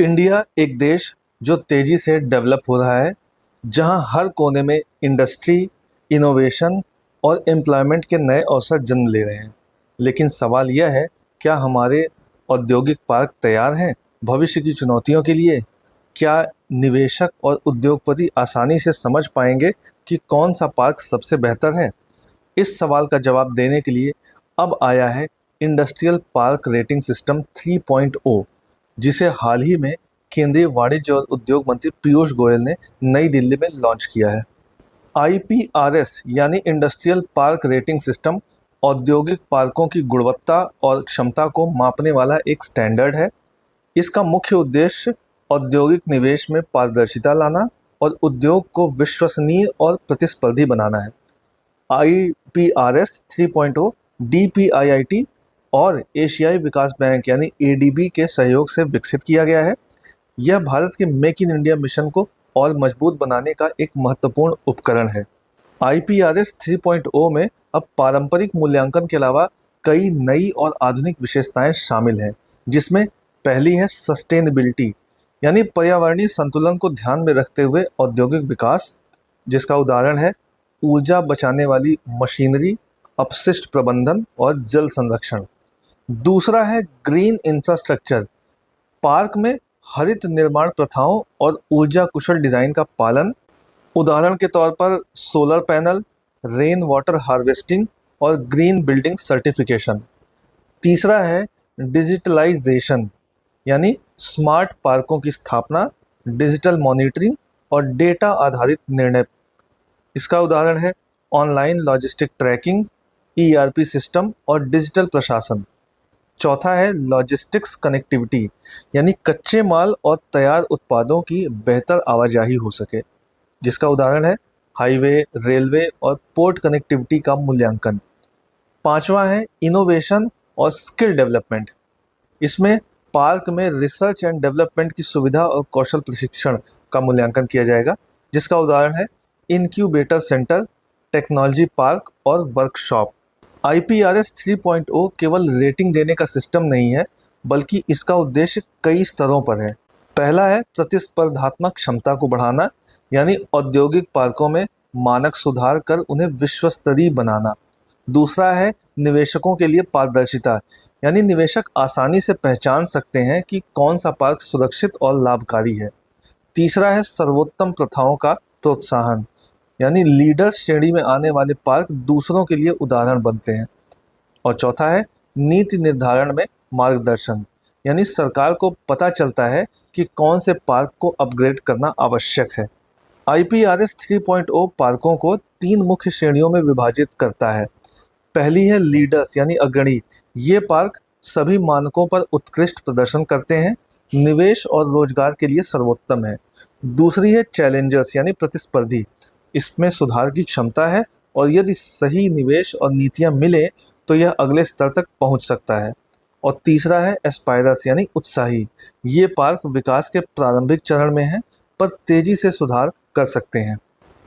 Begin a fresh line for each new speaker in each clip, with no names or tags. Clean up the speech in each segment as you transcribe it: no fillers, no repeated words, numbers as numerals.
India एक देश जो तेजी से डेवलप हो रहा है, जहां हर कोने में इंडस्ट्री, इनोवेशन और एम्प्लॉयमेंट के नए अवसर जन्म ले रहे हैं। लेकिन सवाल यह है, क्या हमारे औद्योगिक पार्क तैयार हैं भविष्य की चुनौतियों के लिए? क्या निवेशक और उद्योगपति आसानी से समझ पाएंगे कि कौन सा पार्क सबसे बेहतर है? इस सवाल का जवाब देने के लिए अब आया है इंडस्ट्रियल पार्क रेटिंग सिस्टम 3.0, जिसे हाल ही में केंद्रीय वाणिज्य और उद्योग मंत्री पीयूष गोयल ने नई दिल्ली में लॉन्च किया है। IPRS यानी इंडस्ट्रियल पार्क रेटिंग सिस्टम औद्योगिक पार्कों की गुणवत्ता और क्षमता को मापने वाला एक स्टैंडर्ड है। इसका मुख्य उद्देश्य औद्योगिक निवेश में पारदर्शिता लाना और उद्योग को विश्वसनीय और प्रतिस्पर्धी बनाना है। IPRS 3.0 DPIIT और एशियाई विकास बैंक यानी ADB के सहयोग से विकसित किया गया है। यह भारत के मेक इन इंडिया मिशन को और मजबूत बनाने का एक महत्वपूर्ण उपकरण है। IPRS 3.0 में अब पारंपरिक मूल्यांकन के अलावा कई नई और आधुनिक विशेषताएं शामिल हैं, जिसमें पहली है सस्टेनेबिलिटी यानी पर्यावरणीय संतुलन को ध्यान में रखते हुए औद्योगिक विकास, जिसका उदाहरण है ऊर्जा बचाने वाली मशीनरी, अपशिष्ट प्रबंधन और जल संरक्षण। दूसरा है ग्रीन इंफ्रास्ट्रक्चर, पार्क में हरित निर्माण प्रथाओं और ऊर्जा कुशल डिजाइन का पालन, उदाहरण के तौर पर solar panel, rain water harvesting और ग्रीन बिल्डिंग सर्टिफिकेशन। तीसरा है डिजिटलाइजेशन यानी स्मार्ट पार्कों की स्थापना, डिजिटल मॉनिटरिंग और डेटा आधारित निर्णय। इसका उदाहरण है online logistic tracking, ERP system और डिजिटल प्रशासन। चौथा है लॉजिस्टिक्स कनेक्टिविटी यानी कच्चे माल और तैयार उत्पादों की बेहतर आवाजाही हो सके, जिसका उदाहरण है हाईवे, रेलवे और पोर्ट कनेक्टिविटी का मूल्यांकन। पांचवा है इनोवेशन और स्किल डेवलपमेंट। इसमें पार्क में रिसर्च एंड डेवलपमेंट की सुविधा और कौशल प्रशिक्षण का मूल्यांकन किया जाएगा, जिसका उदाहरण है इनक्यूबेटर सेंटर, टेक्नोलॉजी पार्क और वर्कशॉप। IPRS 3.0 केवल रेटिंग देने का सिस्टम नहीं है, बल्कि इसका उद्देश्य कई स्तरों पर है। पहला है प्रतिस्पर्धात्मक क्षमता को बढ़ाना यानी औद्योगिक पार्कों में मानक सुधार कर उन्हें विश्वस्तरीय बनाना। दूसरा है निवेशकों के लिए पारदर्शिता यानी निवेशक आसानी से पहचान सकते हैं कि कौन सा पार्क सुरक्षित और लाभकारी है। तीसरा है सर्वोत्तम प्रथाओं का प्रोत्साहन यानी लीडर्स श्रेणी में आने वाले पार्क दूसरों के लिए उदाहरण बनते हैं। और चौथा है नीति निर्धारण में मार्गदर्शन यानी सरकार को पता चलता है कि कौन से पार्क को अपग्रेड करना आवश्यक है। IPRS 3.0 पार्कों को 3 मुख्य श्रेणियों में विभाजित करता है। पहली है लीडर्स यानी अग्रणी, ये पार्क सभी मानकों पर उत्कृष्ट प्रदर्शन करते हैं, निवेश और रोजगार के लिए सर्वोत्तम है। दूसरी है चैलेंजर्स यानी प्रतिस्पर्धी, इसमें सुधार की क्षमता है और यदि सही निवेश और नीतियां मिले तो यह अगले स्तर तक पहुंच सकता है। और तीसरा है एस्पायरस यानी उत्साही, ये पार्क विकास के प्रारंभिक चरण में है पर तेजी से सुधार कर सकते हैं।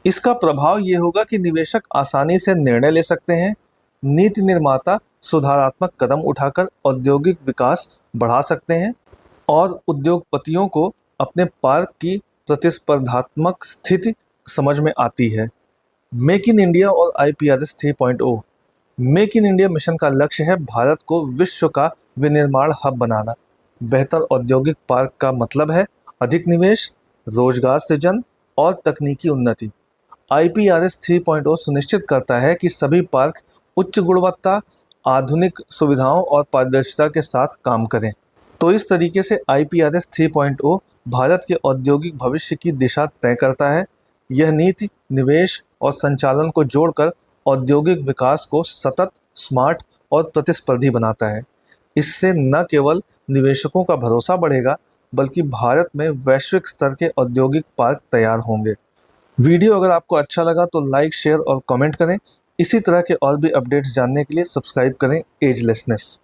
इसका प्रभाव ये होगा कि निवेशक आसानी से निर्णय ले सकते हैं, नीति निर्माता सुधारात्मक कदम उठाकर औद्योगिक विकास बढ़ा सकते हैं और उद्योगपतियों को अपने पार्क की प्रतिस्पर्धात्मक स्थिति समझ में आती है। मेक इन इंडिया और IPRS 3.0। Make in India mission का लक्ष्य है भारत को विश्व का विनिर्माण हब बनाना। बेहतर औद्योगिक पार्क का मतलब है अधिक निवेश, रोजगार सृजन और तकनीकी उन्नति। IPRS 3.0 सुनिश्चित करता है कि सभी पार्क उच्च गुणवत्ता, आधुनिक सुविधाओं और पारदर्शिता के साथ काम करें। तो इस तरीके से IPRS 3.0 भारत के औद्योगिक भविष्य की दिशा तय करता है। यह नीति, निवेश और संचालन को जोड़कर औद्योगिक विकास को सतत, स्मार्ट और प्रतिस्पर्धी बनाता है। इससे न केवल निवेशकों का भरोसा बढ़ेगा, बल्कि भारत में वैश्विक स्तर के औद्योगिक पार्क तैयार होंगे। वीडियो अगर आपको अच्छा लगा तो लाइक, शेयर और कमेंट करें। इसी तरह के और भी अपडेट्स जानने के लिए सब्सक्राइब करें एजलेसनेस।